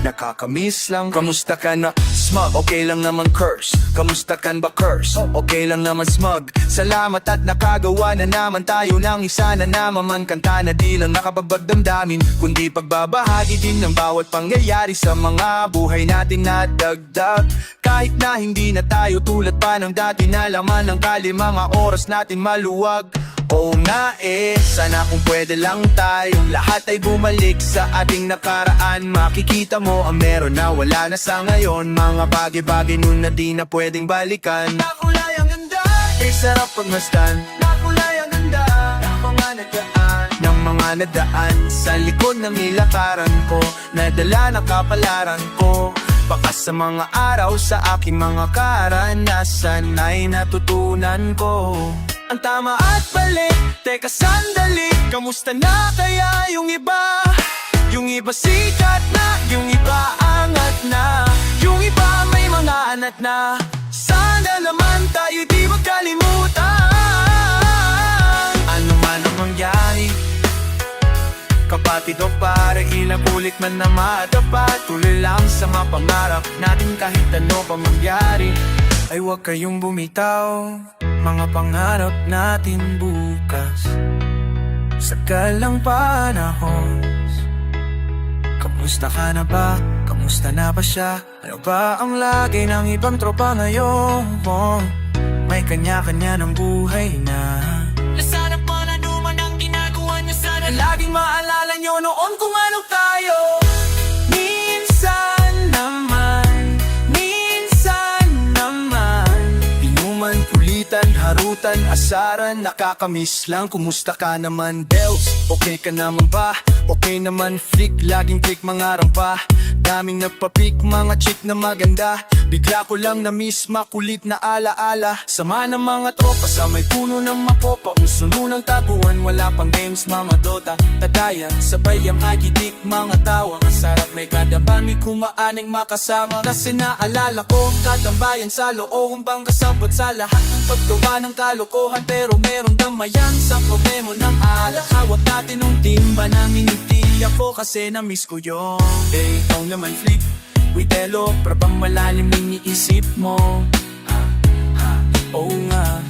nakakamiss lang. Kamusta ka na smug? Okay lang naman curse. Kamusta kan ba curse? Okay lang naman smug. Salamat at nakagawa na naman tayo ng isa na naman kanta na di lang nakapagdamdamin, kundi pagbabahagi din ng bawat pangyayari sa mga buhay natin na dagdag. Kahit na hindi na tayo tulad pa ng dati na laman ng kali, mga oras natin maluwag. Oo nga sana kung pwede lang tayong lahat ay bumalik sa ating nakaraan. Makikita mo ang meron na wala na sa ngayon, mga bagay-bagay nun na di na pwedeng balikan. Nakulay ang ganda, sarap pagmasdan. Nakulay ang ganda ng mga nadaan sa likod ng nilakaran ko, nadala ng kapalaran ko. Baka sa mga araw sa aking mga karanasan ay natutunan ko ang tama at balik. Teka sandali, kamusta na kaya yung iba? Yung iba sikat na, yung iba angat na, yung iba may mga anak na. Sana naman tayo di magkalimutan. Ano man ang mangyari, kapatid o pare, ilang ulit man na matapat, tuloy lang sa mga pangarap natin kahit ano pa mangyari. Ay huwag kayong bumitaw, mga pangarap natin bukas sa kalang panahon. Kamusta ka na ba? Kamusta na ba siya? Ano ba ang lagay ng ibang tropa ngayon? May kanya-kanya ng buhay na. Nasana pa na naman ang ginagawa niya, sana Laging maalala nyo noon kung ano tayo. Minsan naman inuman, kulitan, harutan, asaran, nakakamiss lang. Kumusta ka naman, Bells? Okay ka naman ba? Okay naman, flick, laging click, mga rampa. Daming nagpapik, mga chick na maganda. Bigla ko lang na-miss, makulit na alaala. Sama ng mga tropa sa may puno ng mapopa. Usuno ng tabuhan, wala pang games, mga dota. Tadaya, sabay ang agitik, mga tawa. Ang sarap may kadaban, may kumaaning makasama. Kasi naalala ko, katambayan sa loob bang kasabot sa lahat ng paggawa ng kalokohan. Pero merong damayan sa problema ng alak. Hawak natin ng timba na miniti ako kasi na-miss ko yun. Ikaw naman flick, witelo, prabang malalim iniisip mo. Oo nga,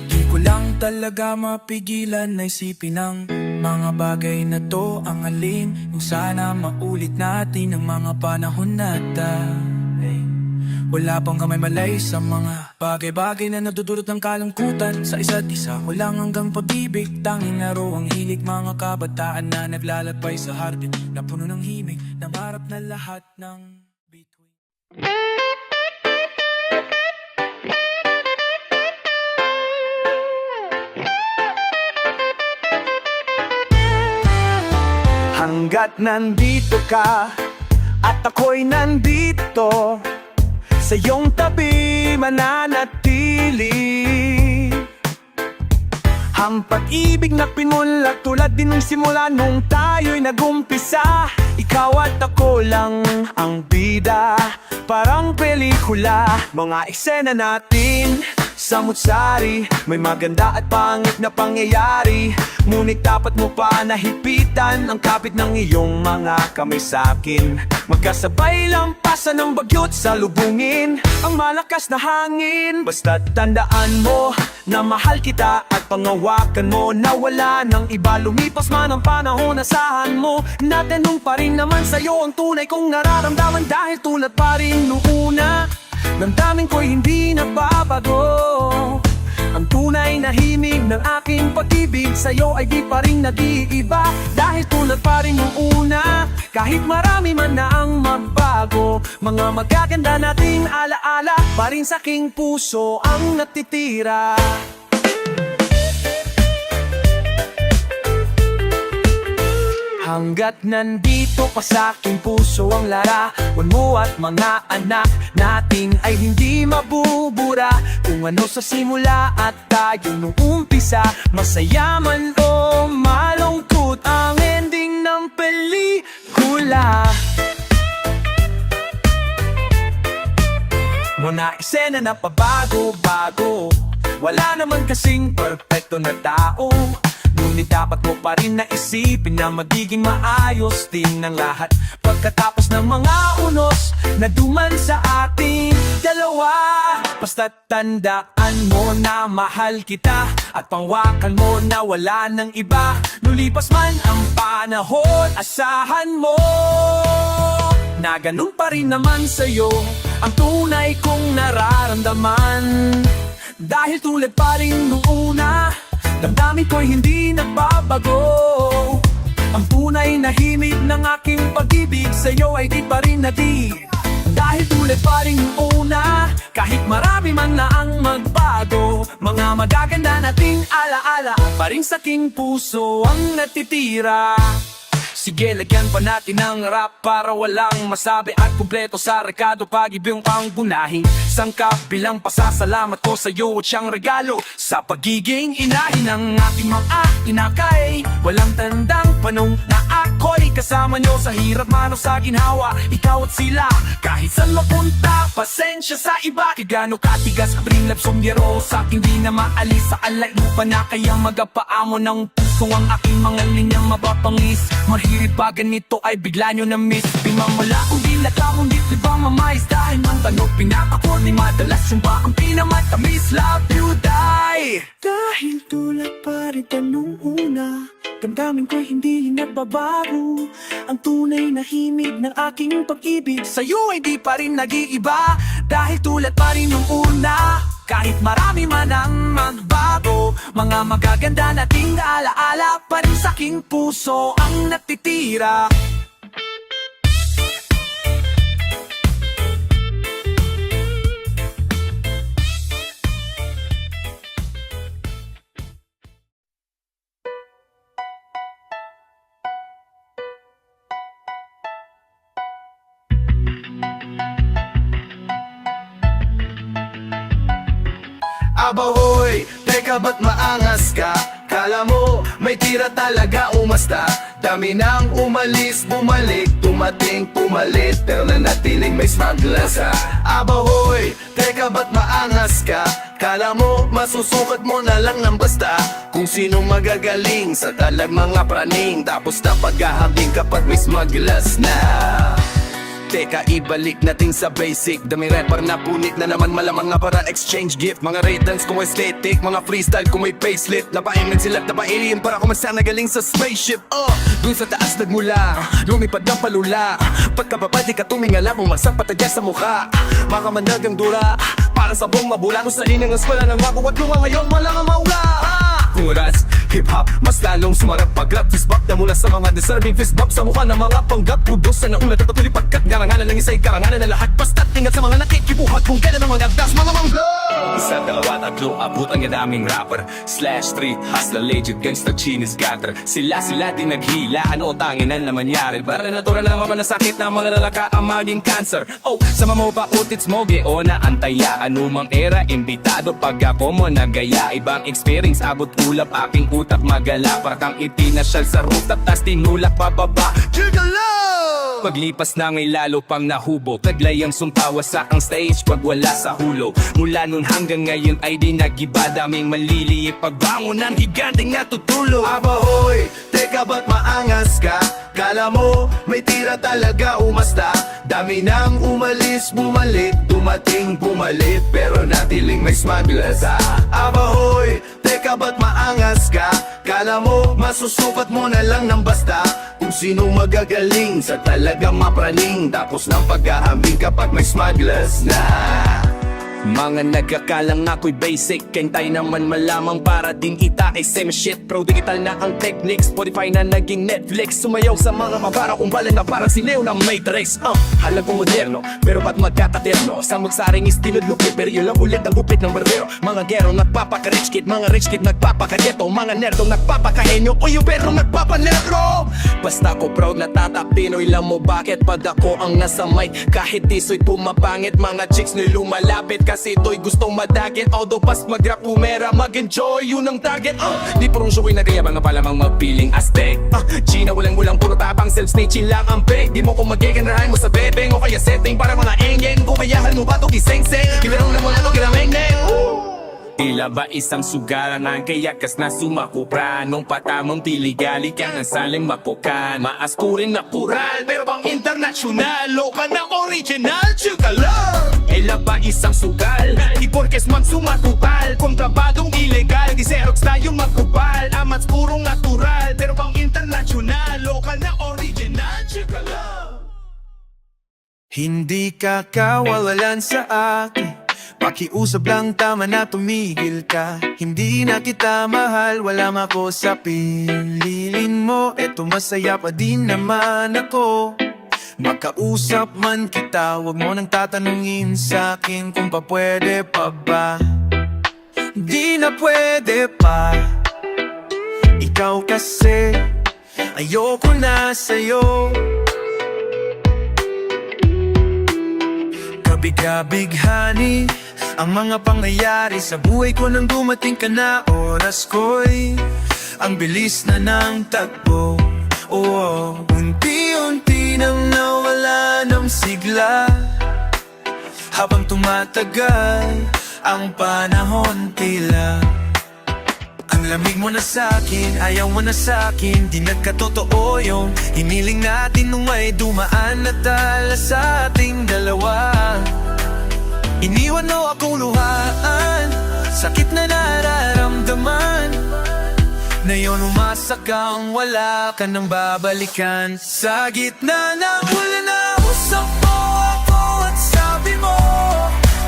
di ko lang talaga mapigilan na isipin ng mga bagay na to. Ang alin, kung sana maulit natin ang mga panahon na wala pang kamay malay sa mga bagay-bagay na nadudulot ng kalungkutan sa isa't isa. Walang hanggang pag-ibig, tanging laro ang hilig, mga kabataan na naglalakbay sa hardin na puno ng himig, nangarap na lahat ng between. Hanggat nandito ka at ako'y nandito, sa iyong tabi mananatili. Ang pag-ibig na pinulak tulad din ng simula nung tayo'y nagumpisa. Ikaw at ako lang ang bida, parang pelikula. Mga eksena natin samut-sari, may maganda at pangit na pangyayari. Ngunit dapat mo pa nahipitan ang kapit ng iyong mga kamay sa'kin. Magkasabay lampasan ng bagyot sa lubungin ang malakas na hangin. Basta't tandaan mo na mahal kita at pangawakan mo na wala nang iba. Lumipas man ang panahon, asahan mo na tanong pa rin naman sa'yo ang tunay kong nararamdaman. Dahil tulad pa rin noong una, damdamin ko'y hindi nagbabago. Ang tunay na himig ng aking pag-ibig sa'yo ay di pa rin nag-iiba. Dahil tulad pa rin nung una, kahit marami man na ang magbago, mga magaganda nating alaala pa rin sa aking puso ang natitira. Hanggat nandito pa sa aking puso ang larawan mo at mga anak natin ay hindi mabubura. Kung ano sa simula at tayo nung umpisa, masaya man o malungkot ang ending ng pelikula. Mga eksena na pabago-bago, wala naman kasing perfecto na tao. Ngunit dapat mo pa rin naisipin na magiging maayos din ng lahat. Pagkatapos ng mga unos na duman sa ating dalawa. Basta't tandaan mo na mahal kita at pangwakan mo na wala ng iba. Lulipas man ang panahon, asahan mo na ganun pa rin naman sa'yo ang tunay kong nararamdaman. Dahil tulad pa rin nung una, damdamin ko'y hindi nagbabago. Ang tunay na himig ng aking pag-ibig sa'yo ay di pa rin nadi. Dahil tulad pa rin nung una, kahit marami man na ang magbago, mga magaganda nating alaala pa rin sa aking puso ang natitira. Sige, lagyan pa natin ng rap para walang masabi at kumpleto sa rekado pag-ibig pang bunahin. Sangkap bilang pasasalamat ko sa iyo at siyang regalo sa pagiging inahin ng ating mga inakay. Walang tandang panong na ako'y kasama nyo sa hirap man o sa ginhawa. Ikaw at sila, kahit saan mapunta, pasensya sa iba. Kagano katigas, bring love sombyero sa aking di na maalis sa alay lupa na kayang magapaamo ng puso ang aking mga linyang mapapangis. Marhirit ba ganito ay bigla nyo na miss. Pimamala kung di lakamong di libang mamayos. Dahil man tanong pinapako ni madalas yung ba ang pinamatamis. Love you, die. Dahil tulad pa rin tanong una, damdamin ko'y hindi nagbabago. Ang tunay na himig ng aking pag-ibig sa'yo ay di pa rin nag-iiba. Dahil tulad pa rin nung una, kahit marami man ang magbago, mga magaganda nating alaala pa rin sa aking puso ang natitira. Abahoy, teka ba't maangas ka? Kala mo, may tira talaga umasta. Dami nang umalis, bumalik, tumating, pumalit, pero nanatiling may smaglasa. Abahoy, teka ba't maangas ka? Kala mo, masusukat mo na lang ng basta. Kung sino magagaling sa talag mga praning, tapos na paghahabing kapag may smaglas na. Teka, ibalik natin sa basic. Dami rapper na punit na naman malamang nga para exchange gift. Mga raid dance kung aesthetic, mga freestyle kung may facelift. Lapain man sila, tapain para kumasa na galing sa spaceship. Dun sa taas nagmula, lumipad ng palula. Pagkababa di ka tumingala, bumagsak patadya sa mukha. Makamandag ang dura, para sa buong mabula. Kung sa inang eskwela ng ako at lunga ngayon, walang ang maula. Kung oras, hip-hop, mas lalong sumarap pag-rap. Fist bump na mula sa mga deserving fist bump sa mukha ng mga panggap. Pudos na naunat at patuloy pagkat garanganan lang isa'y karanganan na lahat. Basta't ingat sa mga nakikibuhat kung kailan ang mga nagdas mga mangga. Isa, dalawa, tatlo, abot ang daming rapper. Slash street, hustler, legend, gangster, chinis, gutter. Sila din naghila, ano tangin ang namangyari. Para natural na naman na sakit na mga lalaka ang maging cancer. Sa mamopa utits mo, geo na antaya. Anumang era, imbitado pag ako mo nagaya. Ibang experience, abot ulap, aking utak magala. Para kang itinasyal sa rooftop, tas tinulak pababa. Gigalaw! Paglipas na ngay lalo pang nahubo. Taglay ang sumtawa sa ang stage pag wala sa hulo. Mula nun hanggang ngayon ay di nagiba. Daming maliliit pagbangon ng higanteng natutulog. Abahoy, teka ba't maangas ka? Kala mo may tira talaga umasta. Dami nang umalis, bumalik, tumating, pumalit, pero natiling may smuggler sa abahoy. Teka ba't maangas ka? Kala mo masusukat mo na lang ng basta. Kung sino magagaling sa talagang mapraning, tapos ng pag-ahambing kapag may smugglers na. Mga nagkakalang ako'y basic, kentay naman malamang para din kita ay same shit. Pro digital na ang techniques, Spotify na naging Netflix. Sumayaw sa mga mabara kung bala na parang si Leo na Matrix. Halag ko moderno, pero ba't magkakaterno? Sa magsaring istilod lupit, pero yun lang ulit ang gupit ng barbero. Mga gero nagpapaka-rich kid, mga rich kid nagpapaka-ghetto. Mga nerdong nagpapaka-henyo, o yung berong nagpapanegro. Basta ko proud na tatap, Pinoy lang mo bakit pag ako ang nasa mic. Kahit iso'y pumapangit, mga chicks nyo'y lumalapit. Kasi ito'y gustong madagit. Although pas mag-rap umera, mag-enjoy, yun ang target. Di purong show'y nagayabang na palamang magpiling astig. Gina walang puro tapang self-snitching lang ang big. Di mo kung magiganrahan mo sa bebeng o kaya setting para mga engeng. Kung kayahan mo ba ito kiseng-seng, kilarong na mo na ito kinameng-neng. Tila ba isang sugarangan kaya kas na sumakupra. Nung patamang piligali kaya ang saling mapukan. Maasturin na pural pero pang internet internasyonal, lokal na original, tsuga lang. Ela ba isang sugal? Di porkes man sumatupal, kontrabadong ilegal, di Xerox tayong magkupal. Amats purong natural, pero pang internasyonal, lokal na original, tsuga lang. Hindi ka kawawalan sa akin, pakiusap lang, tama na tumigil ka. Hindi na kita mahal, wala ako sa pililin mo. Eto masaya pa din naman ako. Makausap man kita, wag mo nang tatanungin sa akin kung pa pwede pa ba. Di na pwede pa. Ikaw kasi, ayoko na sa'yo. Kabighani ang mga pangyayari sa buhay ko nang dumating ka na. Oras ko'y ang bilis na ng tagpo. Oo, unti-unti nang nawala ng sigla. Habang tumatagal ang panahon, tila ang lamig mo na sa'kin, ayaw mo na sa'kin. Di nagkatotoo yung hiniling natin nung may dumaan na tala sa ating dalawa. Iniwan mo akong luhaan, sakit na nararamdaman. Ngayon umasak kang wala ka nang babalikan. Sa gitna ng wala na usap mo ako at sabi mo,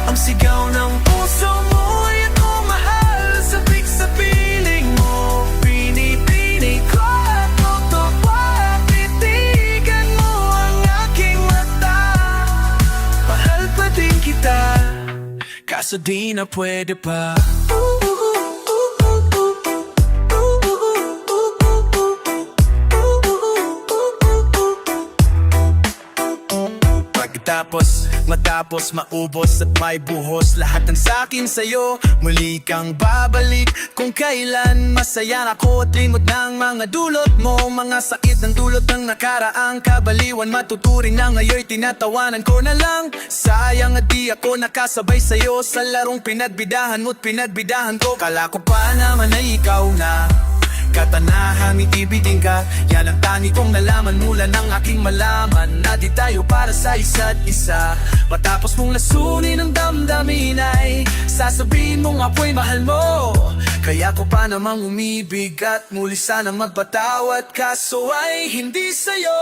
ang sigaw ng puso mo ay ako mahal. Sabik sa piling mo, pinipili ko at tutuwa. Titigan mo ang aking mata, mahal pa din kita, kaso di na pwede pa. Matapos maubos at may buhos lahat ng sakin sa'yo, muli kang babalik kung kailan. Masaya ako at limot ng mga dulot mo, mga sakit ng dulot ng nakaraang kabaliwan. Matuturing na ngayon, tinatawanan ko na lang. Sayang at di ako nakasabay sa'yo sa larong pinagbidahan mo't pinagbidahan ko. Kala ko pa naman ay ikaw na katanahan, itibigin ka. Yan ang tani kong nalaman mula ng aking malaman, na di tayo para sa isa't isa. Matapos mong lasunin ang damdamin ay sasabihin mong ako'y mahal mo. Kaya ko pa namang umibig at muli sanang magpatawad, kaso ay hindi sa'yo.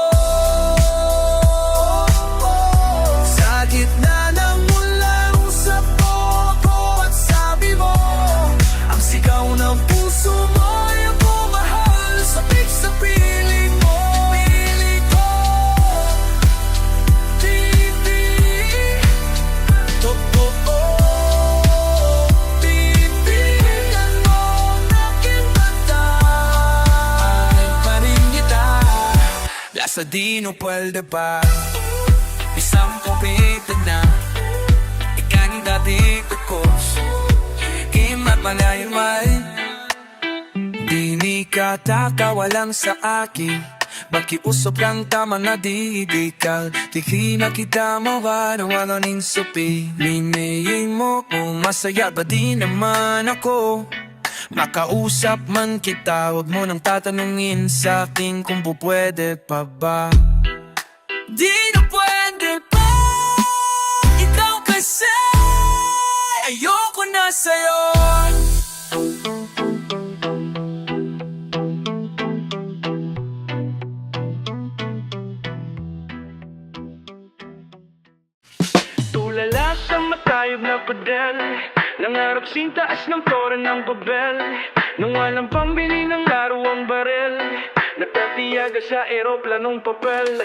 Sa gitna ng mula usap mo ako at sabi mo, ang sigaw ng puso mo ay ako mahal. Sabik sa piling mo, pili ko, totoo. Titigan mo ang aking mata, ay pa rin kita, lasa di no pwede pa. Isang kapitan na ikan dati ko kimat malayan may di ni katakawalang sa akin. Makiusap lang, tama na didikal. Tiki na kita mawala-wala nin sa piliin mo. Kung masaya ba di naman ako, makausap man kita, wag mo nang tatanungin sa akin kung pupwede pa ba. Di na pwede pa. Ikaw kasi, ayoko na sa'yo. Tulala sa matayog na padel, nangarap sintaas ng tora ng babel. Nung walang pambili ng laro ang barel, natatiyaga sa eroplanong papel.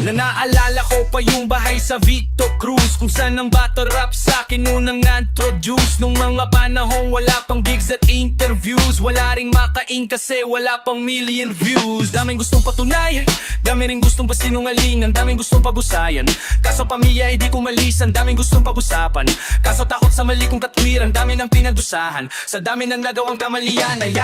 Na naalala ko pa yung bahay sa Vito Cruz, kung saan ang battle rap sa'kin unang na-introduce. Nung mga panahon wala pang gigs at interviews, wala ring makain kasi wala pang million views. Daming gustong patunayan, dami ring gustong pasinungalingan, daming gustong pabusayan. Kaso pamilya hindi ko malisan, daming gustong pabusapan. Kaso takot sa mali kong katwiran, dami ng pinagdusahan. Sa dami ng nagawang kamalian ay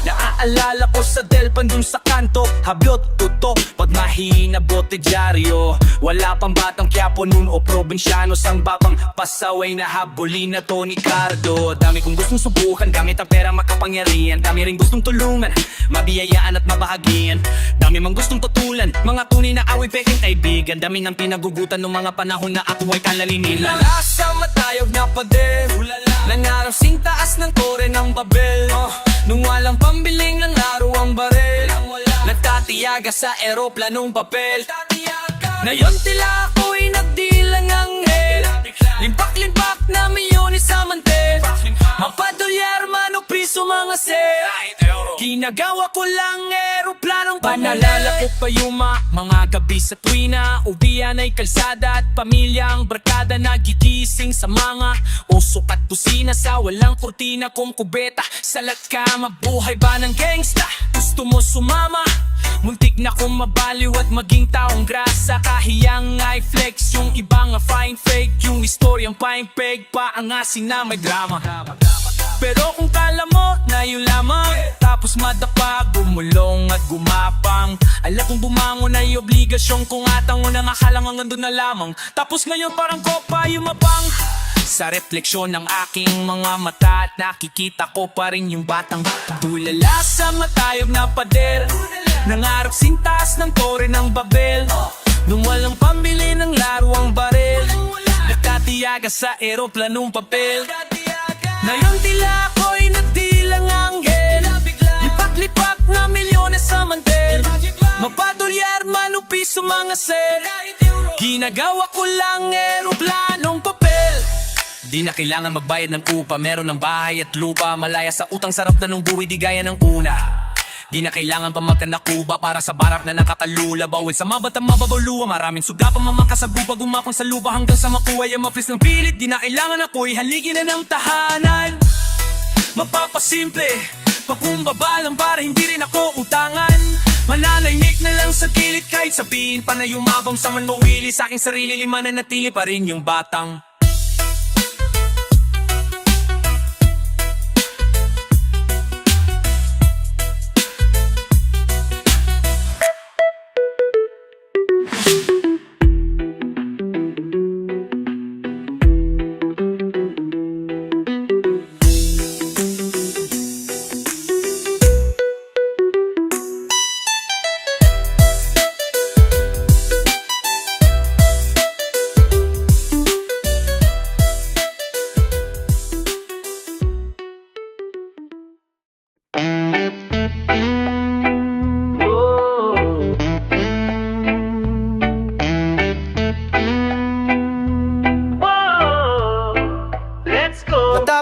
naaalala ko sa Delpan dun sa kanto, hablot, tuto, pag mahina bote dyan. dyaryo. Wala pang batang Quiapo nun o probinsyano sang babang pasaway na habulin na Tony Cardo. Dami kong gustong subukan, gamit ang pera makapangyarihan. Dami rin gustong tulungan, mabiyayaan at mabahagian. Dami mang gustong tutulan, mga tunay na away peking kaibigan. Dami ng pinagugutan ng mga panahon na ako ay kalalinilan. Lala sa matayog na pader, nangarap sing taas ng tore ng Babel. Nung walang pambiling ng laro ang barel, nagtatiyaga sa eroplanong papel. Ngayon tila ako'y nagdilang anghel, limpak-limpak na milyones sa mantel. Mapadolyar man o piso mga sel, ginagawa ko lang eroplanong panalala ko pa yuma. Mga gabi sa tuwina, ubiyan ay kalsada at pamilya ang barkada nagigising sa mga usok at kusina. Sa walang kurtina kung kubeta, salat ka, mabuhay ba ng gangsta? Gusto mo sumama? Muntik na kong mabaliw at maging taong grasa. Kahiyang ay flex, yung ibang fine fake. Yung istoryang fine peg, paangasin na may drama. Pero kung kala mo na yun lamang, tapos madapa, gumulong at gumapang. Alam kong bumangon ay obligasyon kung atang unang akalang hanggang doon na lamang. Tapos ngayon parang kopa yumabang. Sa refleksyon ng aking mga mata at nakikita ko pa rin yung batang tulala sa matayog na pader, nangarap sintas ng tore ng Babel. Nung walang pambili ng laro ang barel, nagtatiyaga sa eroplanong papel. Ngayon tila ako'y nagdilang anghel, lipak-lipak na milyones sa mantel. Mapadolyar man o piso mga sel, ginagawa ko lang eroplanong papel. Di na kailangan magbayad ng upa, meron ng bahay at lupa. Malaya sa utang, sarap na nung buhay, di gaya ng una. Di na kailangan pa magkanakuba para sa barap na nakakalula. Bawal sa mabatang mababuluwa, maraming suga pa mamakasagupa. Gumapang sa lupa hanggang sa makuha yung maplis ng pilit. Di na kailangan ako'y haligin na ng tahanan. Mapapasimple, pakumbaba lang para hindi rin ako utangan. Mananahimik na lang sa gilid kahit sabihin pa na yumabang sa man mawili. Sa aking sarili, lima na natili pa rin yung batang.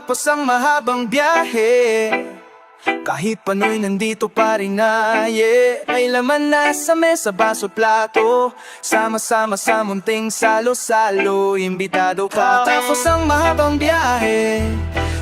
Matapos ang mahabang biyahe, kahit pano'y nandito pa rin na, yeah. May laman na sa mesa, baso, plato, sama-sama sa munting salo-salo, imbitado ka. Matapos ang mahabang biyahe,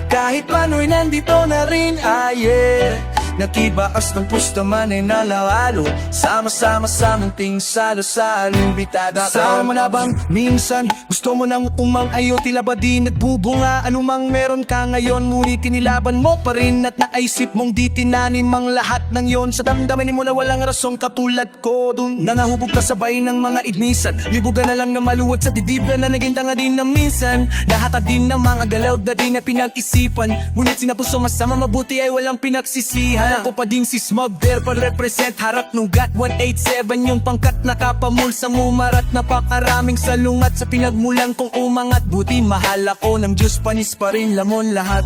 kahit pano'y nandito na rin, yeah. Nakibaas ng pusta man ay nalawalo, sama-sama sa munting salo-salo, imbitado ka. Sama na bang minsan gusto mo nang umangayo, tila ba di nagbubunga? Anumang meron ka ngayon, ngunit tinilaban mo pa rin at naisip mong di tinanim ang lahat ng yon. Sa damdamin mo na walang rasong katulad ko, dun nangahubog ka sabay ng mga ignisan. Libugan na lang na maluwat sa didibla na naging tanga din na minsan. Lahat din ng mga galaw na di na pinag-isipan, ngunit sinapuso masama mabuti ay walang pinagsisihan. Ako pa din si Smug there pa represent harap nung GAT 187. Yung pangkat nakapamul sa mumarat, napakaraming salungat sa pinagmulan kong umangat. Buti mahal ako ng Diyos, panis pa rin lamon lahat.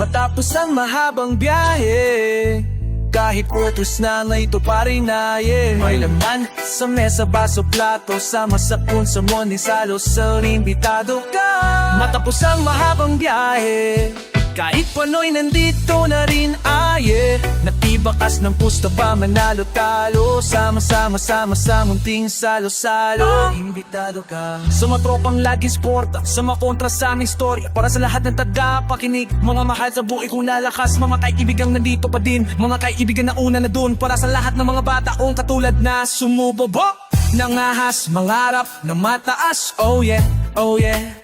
Matapos ang mahabang biyahe, kahit utos na ito pa rin na, yeah. May laman sa mesa, baso, plato, sama sa punso mo ni salo sa imbitado ka. Matapos ang mahabang biyahe, kahit pano'y nandito na rin, yeah. Natibakas ng pusta pa manalo-talo, sama-sama sa munting salo-salo, imbitado ka. Sa mga tropang laging sporta, sa mga kontra sa aming storya, para sa lahat ng tagapakinig, mga mahal sa buhay kong lalakas, mga kaibigang nandito pa din, mga kaibigan na una na dun, para sa lahat ng mga bata kong katulad na sumubobo, nangahas, mangarap na mataas, oh yeah,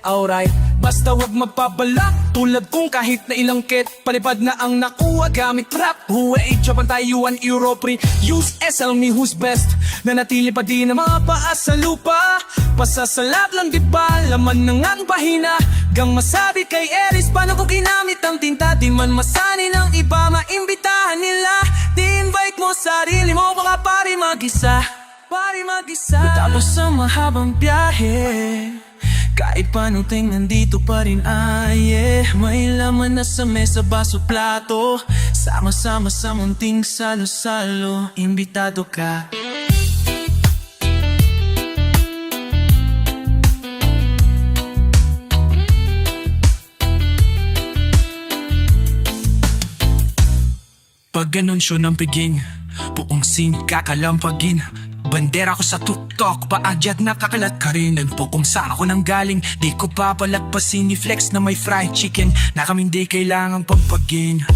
alright. Basta wag magpabalak, tulad kong kahit na ilang ket palipad na ang nakuha gamit rap. Huwag Japan, Taiwan, Europe, use SL me who's best. Nanatili pa din ang mga paa sa lupa. Pasasalat lang diba, laman ng ang pahina. Gang masabi kay Eris, paano ko ginamit ang tinta. Di man masani ng iba, maimbitahan nila. Di-invite mo sarili mo, baka pari mag-isa. Tapos sa mahabang biyahe, kahit paano tingnan dito pa rin may laman na sa mesa, baso, plato. Sama-sama sa munting salo-salo, imbitado ka. Pag ganon siya ng piging, buong scene kakalampagin. Bandera ko sa tuktok, paadyat nakakalat ka rin. Nagpo kung saan ako nang galing, di ko papalagpasin ni Flex na may fried chicken na kaming di kailangang pagpagin.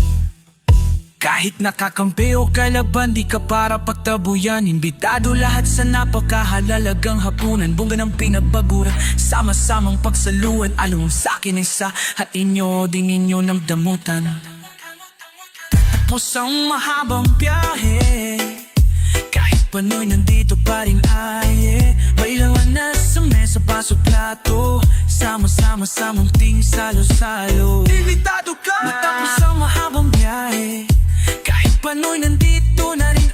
Kahit nakakampi o kalaban, di ka para pagtabuyan. Imbitado lahat sa napakahalalagang hapunan. Bongga ng pinagbaguran, sama-samang pagsaluan. Alam mo sa'kin isa, at inyo ding inyo ng damutan. Tapos ang mahabang biyahe, kahit pano'y nandito pa rin may laman na sa mesa, baso, plato. Sama-sama sa munting salo-salo, imbitado ka. Matapos ang mahabang biyahe, kahit pano'y nandito na rin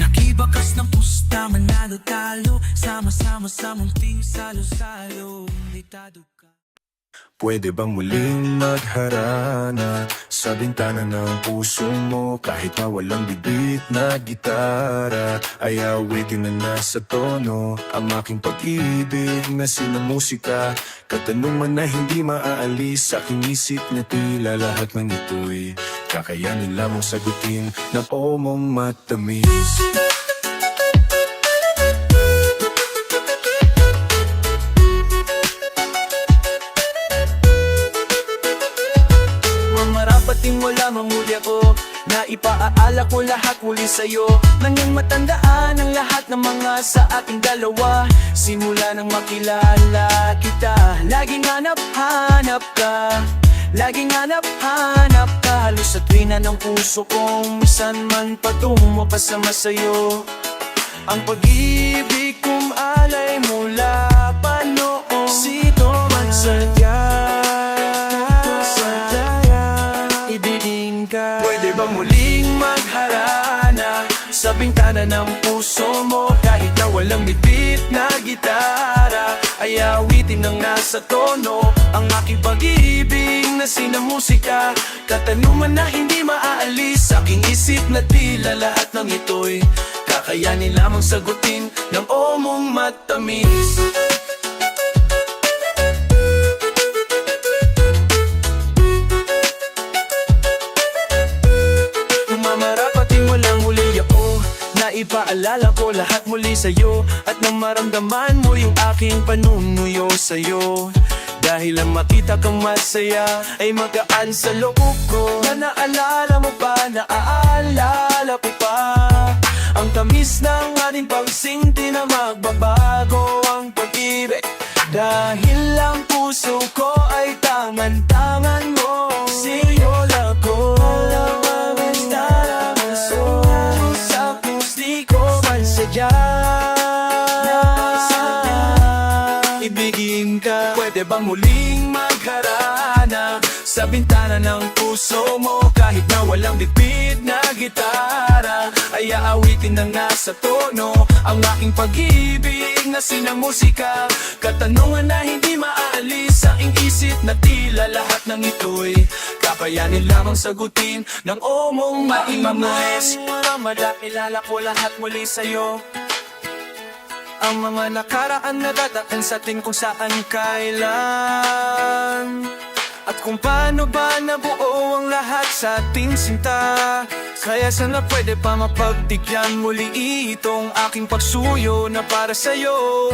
nakibakas ng pusta, manalo talo. Sama-sama sa munting salo-salo, imbitado ka. Pwede bang muling magharana sa bintana ng puso mo? Kahit na walang bibit na gitara, ay awitin na nasa tono ang aking pag-ibig na sinamusika. Katanungan na hindi maaalis sa aking isip na tila lahat ng ito'y kakayanin lamang sagutin ng mong matamis. Marapating mo lamang muli ako, na ipaaala ko lahat muli sa'yo. Nang yung matandaan ang lahat ng mga sa ating dalawa. Simula nang makilala kita, laging hanap-hanap ka. Laging hanap-hanap ka. Halos sa tuwina ng puso kong misan man patungo kasama sa'yo. Ang pag-ibig kong alay mula pa noong sito man sadya. Pwede bang muling magharana sa bintana ng puso mo? Kahit na walang bibit na gitara, ay awitin ng nasa tono ang aking pag-ibig na sinamusika. Katanungan na hindi maaalis sa aking isip na tila lahat ng ito'y kakayanin lamang sagutin ng mong matamis. Mamarapating mo lang muli ako, na ipaalala ko lahat muli sa'yo. At nang maramdaman mo yung aking panunuyo sa'yo, dahil ang makita kang masaya ay magaan sa loob ko. Na naalala mo ba, naaalala ko pa ang tamis ng ating pagsinti na magbabago ang pag-ibig. Dahil ang puso ko ay tangan-tangan mo, siyola ko. Ibigin ka. Pwede bang muling magharana sa bintana ng puso mo? Kahit na walang bibit na gitara, ay aawitin ng nasa tono ang aking pag-ibig na sinamusika. Katanungan na hindi maaalis sa aking isip na tila lahat ng ito'y kakayanin lamang sagutin ng mong maimamis. Ilala ko lahat muli sa'yo, ang mga nakaraan na dadaan sa atin kung saan kailan, at kung paano ba nabuo ang lahat sa ating sinta. Kaya sana pwede pa mapagtigyan muli itong aking pagsuyo na para sa'yo.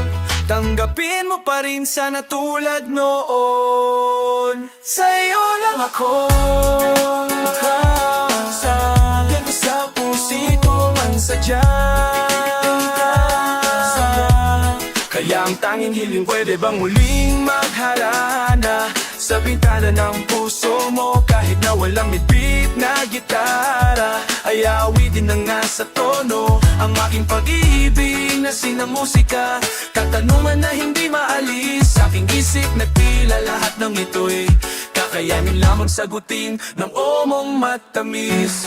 Tanggapin mo pa rin sana tulad noon. Sa'yo lang ako, sabihan ko sa pusito man sadya. Kaya ang tanging hiling, pwede bang muling magharana Sa bintana ng puso mo, kahit na walang midbeat na gitara, ay awitin na nga sa tono ang aking pag-ibig na sinamusika. Katanungan na hindi maalis sa aking isip, nagtila lahat ng ito'y kakayanin lamang sagutin ng omong matamis.